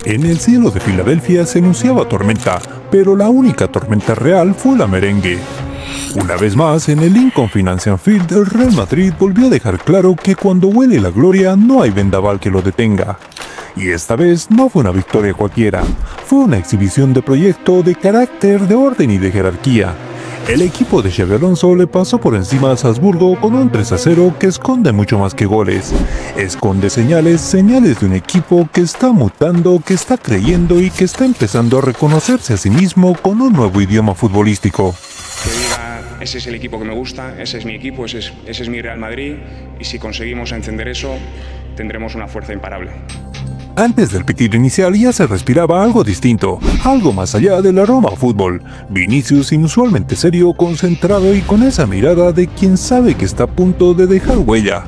En el cielo de Filadelfia se anunciaba tormenta, pero la única tormenta real fue la merengue. Una vez más, en el Lincoln Financial Field, el Real Madrid volvió a dejar claro que cuando huele la gloria no hay vendaval que lo detenga. Y esta vez no fue una victoria cualquiera, fue una exhibición de proyecto, de carácter, de orden y de jerarquía. El equipo de Xabi Alonso le pasó por encima a Salzburgo con un 3-0 que esconde mucho más que goles. Esconde señales de un equipo que está mutando, que está creyendo y que está empezando a reconocerse a sí mismo con un nuevo idioma futbolístico. Que diga, ese es el equipo que me gusta, ese es mi equipo, ese es mi Real Madrid, y si conseguimos encender eso, tendremos una fuerza imparable. Antes del pitido inicial ya se respiraba algo distinto, algo más allá del aroma a fútbol. Vinicius, inusualmente serio, concentrado y con esa mirada de quien sabe que está a punto de dejar huella.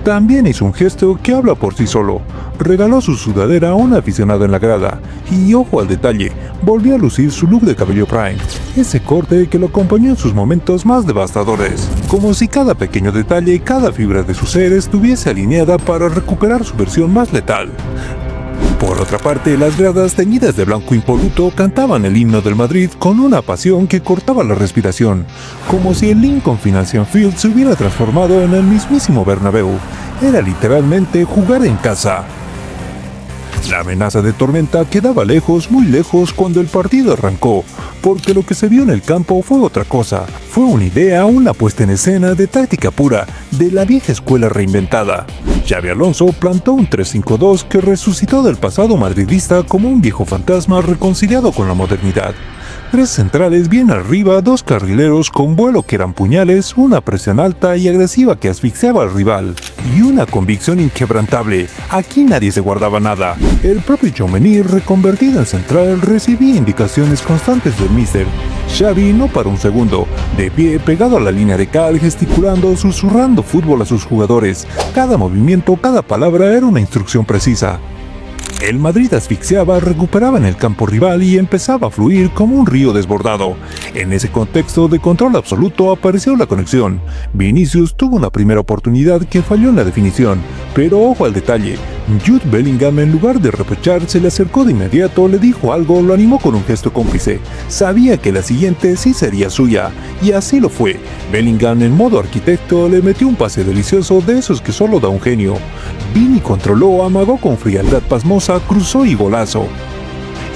También hizo un gesto que habla por sí solo. Regaló su sudadera a un aficionado en la grada. Y ojo al detalle, volvió a lucir su look de cabello prime. Ese corte que lo acompañó en sus momentos más devastadores. Como si cada pequeño detalle, cada fibra de su ser estuviese alineada para recuperar su versión más letal. Por otra parte, las gradas teñidas de blanco impoluto cantaban el himno del Madrid con una pasión que cortaba la respiración, como si el Lincoln Financial Field se hubiera transformado en el mismísimo Bernabéu. Era literalmente jugar en casa. La amenaza de tormenta quedaba lejos, muy lejos cuando el partido arrancó, porque lo que se vio en el campo fue otra cosa. Fue una idea, una puesta en escena de táctica pura, de la vieja escuela reinventada. Xabi Alonso plantó un 3-5-2 que resucitó del pasado madridista como un viejo fantasma reconciliado con la modernidad. 3 centrales bien arriba, 2 carrileros con vuelo que eran puñales, una presión alta y agresiva que asfixiaba al rival, y una convicción inquebrantable. Aquí nadie se guardaba nada. El propio Tchouaméni, reconvertido en central, recibía indicaciones constantes del míster. Xavi no paró un segundo, de pie pegado a la línea de cal, gesticulando, susurrando fútbol a sus jugadores. Cada movimiento, cada palabra era una instrucción precisa. El Madrid asfixiaba, recuperaba en el campo rival y empezaba a fluir como un río desbordado. En ese contexto de control absoluto apareció la conexión. Vinicius tuvo una primera oportunidad que falló en la definición, pero ojo al detalle. Jude Bellingham, en lugar de reprochar, se le acercó de inmediato, le dijo algo, lo animó con un gesto cómplice. Sabía que la siguiente sí sería suya, y así lo fue. Bellingham, en modo arquitecto, le metió un pase delicioso de esos que solo da un genio. Vini controló, amagó con frialdad pasmosa, cruzó y golazo.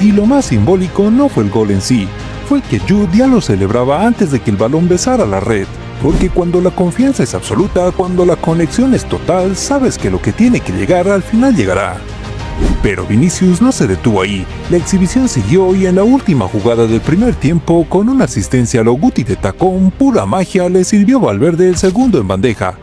Y lo más simbólico no fue el gol en sí, fue que Jude ya lo celebraba antes de que el balón besara la red. Porque cuando la confianza es absoluta, cuando la conexión es total, sabes que lo que tiene que llegar al final llegará. Pero Vinicius no se detuvo ahí, la exhibición siguió y en la última jugada del primer tiempo, con una asistencia a lo Guti de tacón, pura magia, le sirvió Valverde el segundo en bandeja.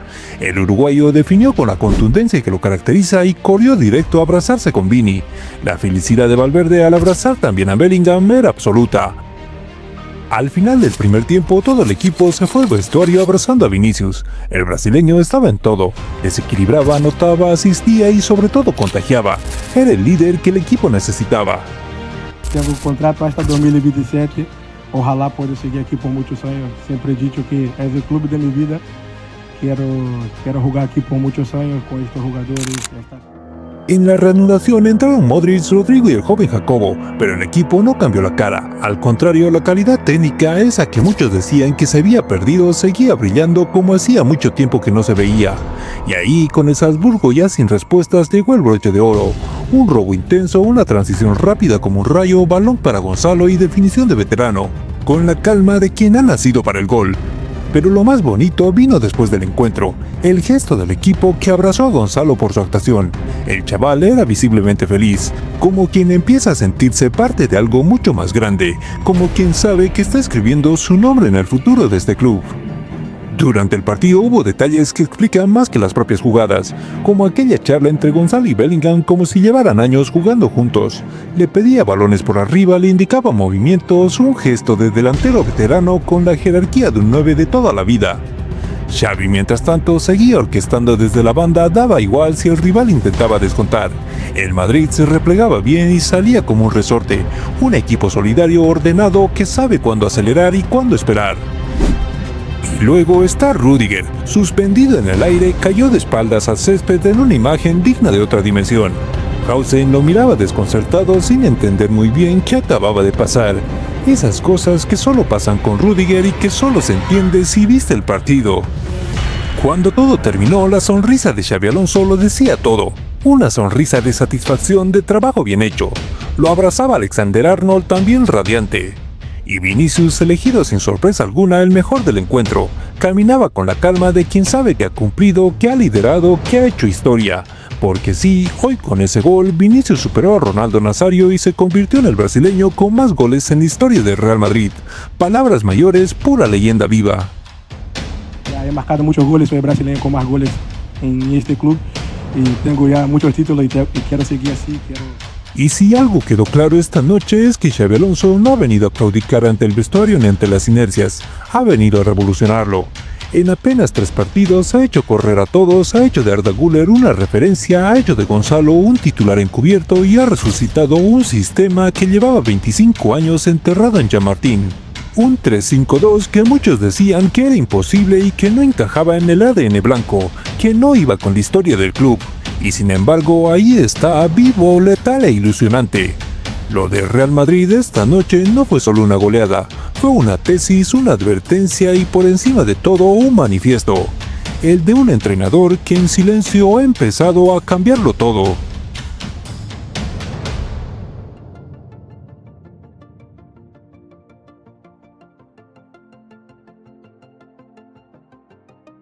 El uruguayo definió con la contundencia que lo caracteriza y corrió directo a abrazarse con Vini. La felicidad de Valverde al abrazar también a Bellingham era absoluta. Al final del primer tiempo, todo el equipo se fue al vestuario abrazando a Vinicius. El brasileño estaba en todo, desequilibraba, anotaba, asistía y sobre todo contagiaba. Era el líder que el equipo necesitaba. Tengo contrato hasta 2027, ojalá pueda seguir aquí por muchos años. Siempre he dicho que es el club de mi vida. Quiero jugar aquí por muchos años con estos jugadores. En la reanudación entraron Modric, Rodrigo y el joven Jacobo, pero el equipo no cambió la cara. Al contrario, la calidad técnica, esa que muchos decían que se había perdido, seguía brillando como hacía mucho tiempo que no se veía. Y ahí, con el Salzburgo ya sin respuestas, llegó el broche de oro. Un robo intenso, una transición rápida como un rayo, balón para Gonzalo y definición de veterano, con la calma de quien ha nacido para el gol. Pero lo más bonito vino después del encuentro, el gesto del equipo que abrazó a Gonzalo por su actuación. El chaval era visiblemente feliz, como quien empieza a sentirse parte de algo mucho más grande, como quien sabe que está escribiendo su nombre en el futuro de este club. Durante el partido hubo detalles que explican más que las propias jugadas, como aquella charla entre Gonzalo y Bellingham como si llevaran años jugando juntos. Le pedía balones por arriba, le indicaba movimientos, un gesto de delantero veterano con la jerarquía de un 9 de toda la vida. Xavi, mientras tanto, seguía orquestando desde la banda, daba igual si el rival intentaba descontar. El Madrid se replegaba bien y salía como un resorte, un equipo solidario ordenado que sabe cuándo acelerar y cuándo esperar. Y luego está Rüdiger, suspendido en el aire, cayó de espaldas al césped en una imagen digna de otra dimensión. Schaffhausen lo miraba desconcertado sin entender muy bien qué acababa de pasar. Esas cosas que solo pasan con Rüdiger y que solo se entiende si viste el partido. Cuando todo terminó, la sonrisa de Xabi Alonso lo decía todo. Una sonrisa de satisfacción de trabajo bien hecho. Lo abrazaba Alexander-Arnold también radiante. Y Vinicius, elegido sin sorpresa alguna el mejor del encuentro, caminaba con la calma de quien sabe que ha cumplido, que ha liderado, que ha hecho historia. Porque sí, hoy con ese gol, Vinicius superó a Ronaldo Nazario y se convirtió en el brasileño con más goles en la historia del Real Madrid. Palabras mayores, pura leyenda viva. Ya he marcado muchos goles, soy el brasileño con más goles en este club y tengo ya muchos títulos y quiero seguir así. Y si algo quedó claro esta noche es que Xabi Alonso no ha venido a claudicar ante el vestuario ni ante las inercias, ha venido a revolucionarlo. En apenas 3 partidos ha hecho correr a todos, ha hecho de Arda Güler una referencia, ha hecho de Gonzalo un titular encubierto y ha resucitado un sistema que llevaba 25 años enterrado en Chamartín. Un 3-5-2 que muchos decían que era imposible y que no encajaba en el ADN blanco, que no iba con la historia del club. Y sin embargo, ahí está, vivo, letal e ilusionante. Lo de Real Madrid esta noche no fue solo una goleada, fue una tesis, una advertencia y por encima de todo un manifiesto. El de un entrenador que en silencio ha empezado a cambiarlo todo.